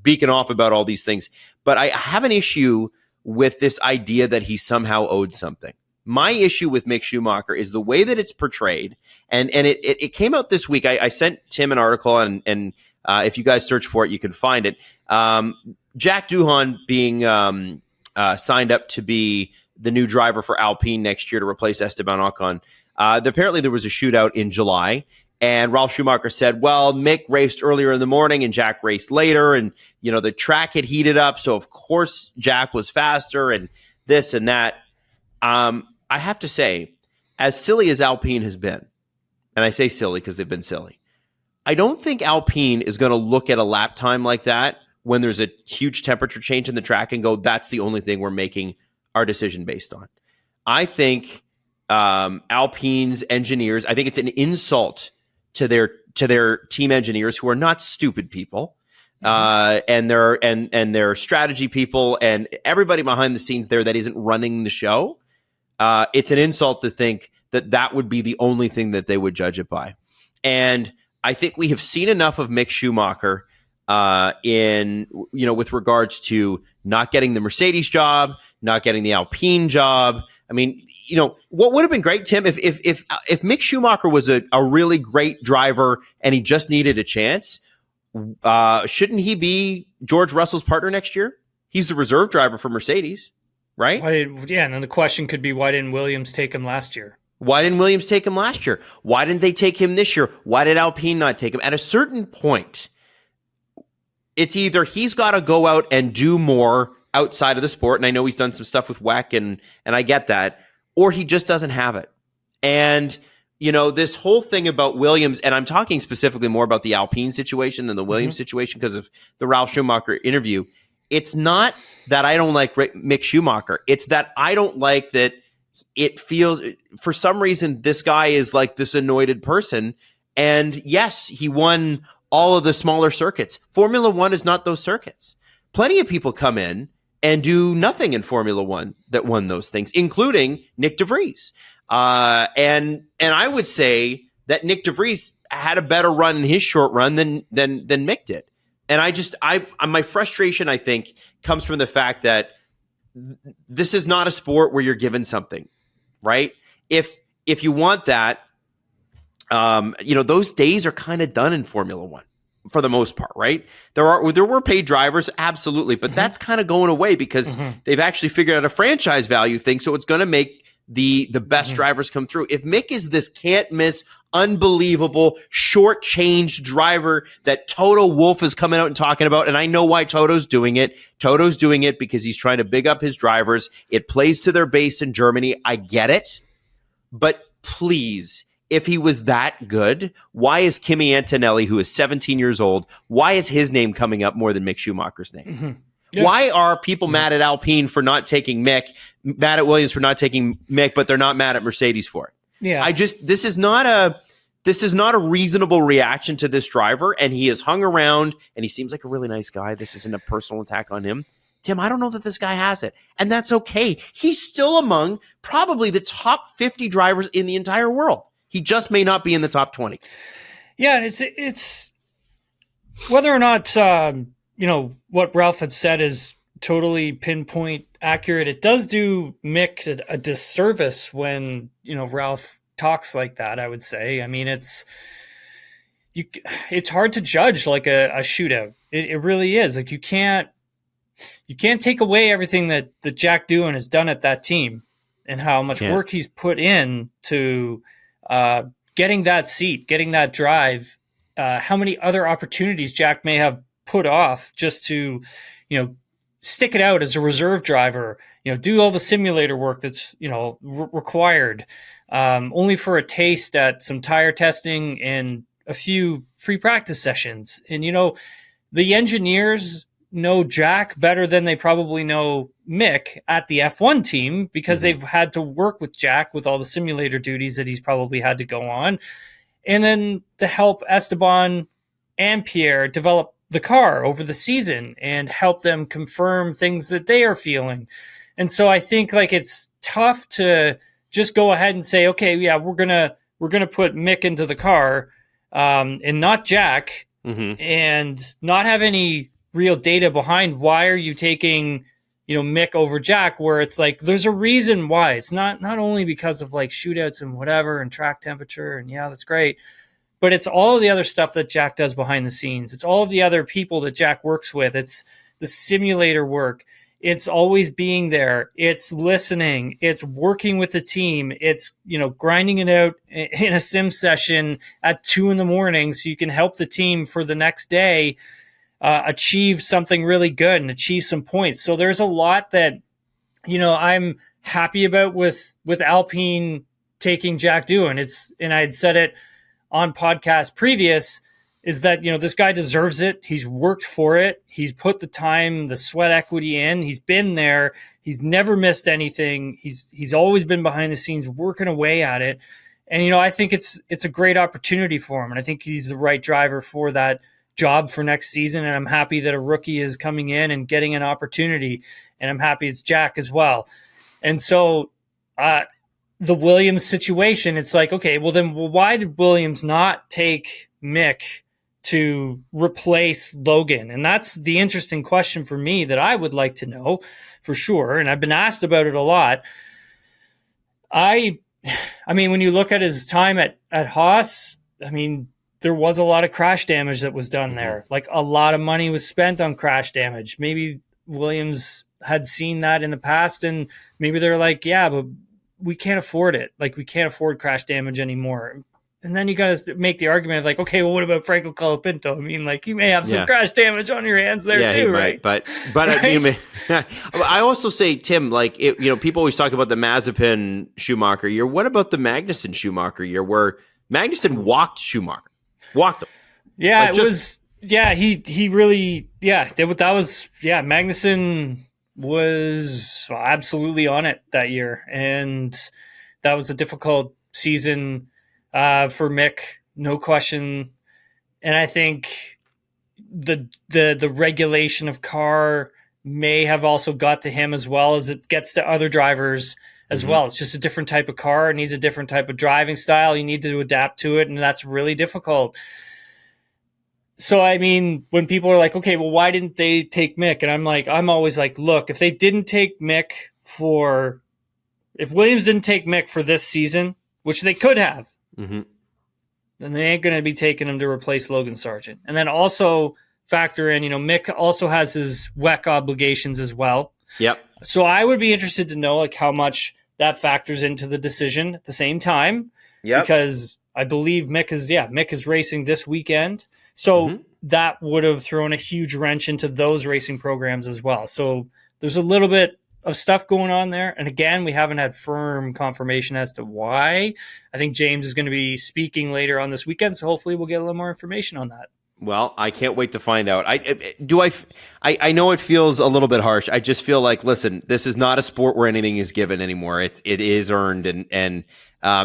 beaking off about all these things. But I have an issue with this idea that he somehow owed something. My issue with Mick Schumacher is the way that it's portrayed. And it came out this week. I sent Tim an article, and if you guys search for it, you can find it. Jack Doohan being signed up to be the new driver for Alpine next year to replace Esteban Ocon. Apparently there was a shootout in July, and Ralf Schumacher said, well, Mick raced earlier in the morning and Jack raced later, and the track had heated up, so of course Jack was faster and this and that. I have to say, as silly as Alpine has been, and I say silly because they've been silly, I don't think Alpine is going to look at a lap time like that when there's a huge temperature change in the track and go, that's the only thing we're making our decision based on. I think Alpine's engineers, I think it's an insult to their team engineers, who are not stupid people, and their strategy people and everybody behind the scenes there that isn't running the show. It's an insult to think that would be the only thing that they would judge it by. And I think we have seen enough of Mick Schumacher with regards to not getting the Mercedes job, not getting the Alpine job. I mean, what would have been great, Tim, if Mick Schumacher was a really great driver and he just needed a chance, shouldn't he be George Russell's partner next year? He's the reserve driver for Mercedes, right? And then the question could be, why didn't Williams take him last year? Why didn't Williams take him last year? Why didn't they take him this year? Why did Alpine not take him? At a certain point, it's either he's got to go out and do more outside of the sport, and I know he's done some stuff with WEC, and I get that, or he just doesn't have it. And, this whole thing about Williams, and I'm talking specifically more about the Alpine situation than the Williams situation because of the Ralf Schumacher interview. It's not that I don't like Mick Schumacher. It's that I don't like that it feels, for some reason, this guy is like this anointed person. And yes, he won all of the smaller circuits. Formula One is not those circuits. Plenty of people come in and do nothing in Formula One that won those things, including Nick de Vries. And I would say that Nick de Vries had a better run in his short run than Mick did. And my frustration, I think, comes from the fact that this is not a sport where you're given something, right? If you want that, those days are kind of done in Formula One for the most part, right? There were paid drivers, absolutely, but that's kind of going away because they've actually figured out a franchise value thing, so it's going to make the best drivers come through. If Mick is this can't miss, unbelievable, short-changed driver that Toto Wolff is coming out and talking about, and I know why Toto's doing it. Toto's doing it because he's trying to big up his drivers. It plays to their base in Germany. I get it. But please, if he was that good, why is Kimi Antonelli, who is 17 years old, why is his name coming up more than Mick Schumacher's name? Yeah. Why are people mad at Alpine for not taking Mick, mad at Williams for not taking Mick, but they're not mad at Mercedes for it? Yeah. This is not a reasonable reaction to this driver, and he has hung around, and he seems like a really nice guy. This isn't a personal attack on him. Tim, I don't know that this guy has it, and that's okay. He's still among probably the top 50 drivers in the entire world. He just may not be in the top 20. Yeah, and it's whether or not what Ralph had said is totally pinpoint accurate. It does do Mick a disservice when Ralph talks like that, I would say. I mean, it's hard to judge like a shootout. It really is. Like you can't take away everything that Jack Doohan has done at that team and how much work he's put in to getting that seat, getting that drive, how many other opportunities Jack may have put off just to, stick it out as a reserve driver, do all the simulator work that's, required, only for a taste at some tire testing and a few free practice sessions. And, the engineers know Jack better than they probably know Mick at the F1 team because they've had to work with Jack with all the simulator duties that he's probably had to go on. And then to help Esteban and Pierre develop the car over the season and help them confirm things that they are feeling. And so I think like it's tough to just go ahead and say, okay, yeah, we're gonna put Mick into the car and not Jack and not have any real data behind why are you taking Mick over Jack, where it's like there's a reason why. It's not only because of like shootouts and whatever and track temperature and yeah, that's great. But it's all of the other stuff that Jack does behind the scenes. It's all of the other people that Jack works with. It's the simulator work. It's always being there. It's listening. It's working with the team. It's, grinding it out in a sim session at 2 a.m. so you can help the team for the next day achieve something really good and achieve some points. So there's a lot that, I'm happy about with Alpine taking Jack Doohan. And I had said it on podcast previous, is that, this guy deserves it. He's worked for it. He's put the time, the sweat equity in. He's been there. He's never missed anything. He's always been behind the scenes working away at it. And, I think it's a great opportunity for him. And I think he's the right driver for that job for next season. And I'm happy that a rookie is coming in and getting an opportunity. And I'm happy it's Jack as well. And so the Williams situation, it's like, okay, why did Williams not take Mick to replace Logan? And that's the interesting question for me that I would like to know for sure. And I've been asked about it a lot. I mean, when you look at his time at Haas, there was a lot of crash damage that was done there. Like, a lot of money was spent on crash damage. Maybe Williams had seen that in the past, and maybe they're like, yeah, but we can't afford it. Like, we can't afford crash damage anymore. And then you got to make the argument of like, okay, well, what about Franco Colapinto? You may have some crash damage on your hands there too, right? But right? I also say, Tim, people always talk about the Mazepin Schumacher year. What about the Magnussen Schumacher year, where Magnussen walked Schumacher, walked him? Yeah, he really, that was Magnussen was absolutely on it that year, and that was a difficult season for Mick, no question. And I think the regulation of car may have also got to him as well as it gets to other drivers as well. It's just a different type of car. It needs a different type of driving style. You need to adapt to it, and that's really difficult. So, when people are like, okay, well, why didn't they take Mick? And I'm always like, look, if Williams didn't take Mick for this season, which they could have, then they ain't going to be taking him to replace Logan Sargeant. And then also factor in, Mick also has his WEC obligations as well. Yep. So I would be interested to know how much that factors into the decision at the same time. Yeah. Because I believe Mick is racing this weekend. So that would have thrown a huge wrench into those racing programs as well. So there's a little bit of stuff going on there. And again, we haven't had firm confirmation as to why. I think James is going to be speaking later on this weekend, so hopefully we'll get a little more information on that. Well, I can't wait to find out. I know it feels a little bit harsh. I just feel like, listen, this is not a sport where anything is given anymore. It is earned, and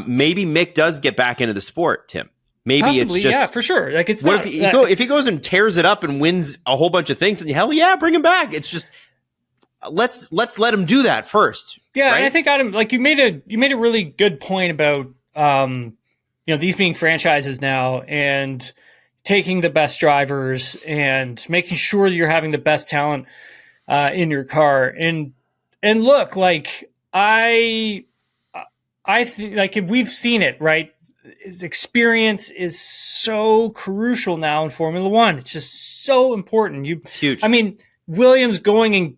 maybe Mick does get back into the sport, Tim. Maybe possibly, it's just for sure. Like, it's what if he goes and tears it up and wins a whole bunch of things? And hell yeah, bring him back. It's just let's let him do that first. Yeah, right? and I think Adam, you made a really good point about these being franchises now and taking the best drivers and making sure that you're having the best talent in your car. And look, I think if we've seen it, right? His experience is so crucial now in Formula One. It's just so important. It's huge. Williams going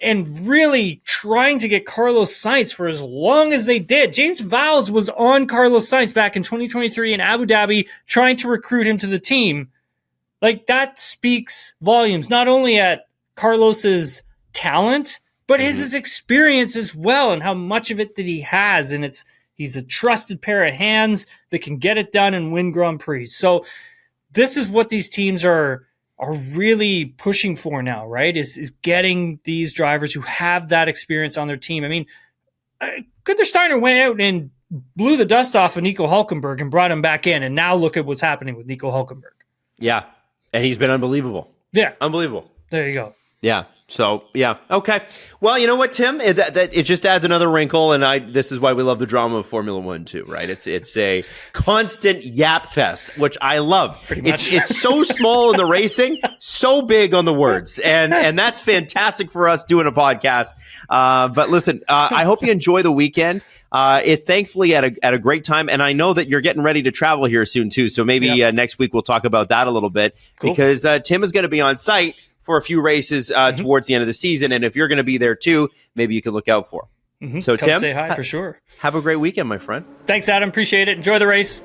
and really trying to get Carlos Sainz for as long as they did. James Vowles was on Carlos Sainz back in 2023 in Abu Dhabi, trying to recruit him to the team. That speaks volumes, not only at Carlos's talent, but his experience as well, and how much of it that he has. And he's a trusted pair of hands that can get it done and win Grand Prix. So this is what these teams are really pushing for now, right? Is getting these drivers who have that experience on their team. Gunther Steiner went out and blew the dust off of Nico Hülkenberg and brought him back in, and now look at what's happening with Nico Hülkenberg. Yeah, and he's been unbelievable. Yeah, unbelievable. There you go. Yeah. So, yeah. Okay. Well, you know what, Tim? That it just adds another wrinkle, and this is why we love the drama of Formula One too, right? It's a constant yap fest, which I love. Pretty much. It's so small in the racing, so big on the words, and that's fantastic for us doing a podcast. But listen, I hope you enjoy the weekend. Thankfully at a great time, and I know that you're getting ready to travel here soon too. So maybe next week we'll talk about that a little bit, because Tim is going to be on site for a few races towards the end of the season. And if you're going to be there too, maybe you can look out for. So Come Tim, say hi for sure. Have a great weekend, my friend. Thanks, Adam. Appreciate it. Enjoy the race.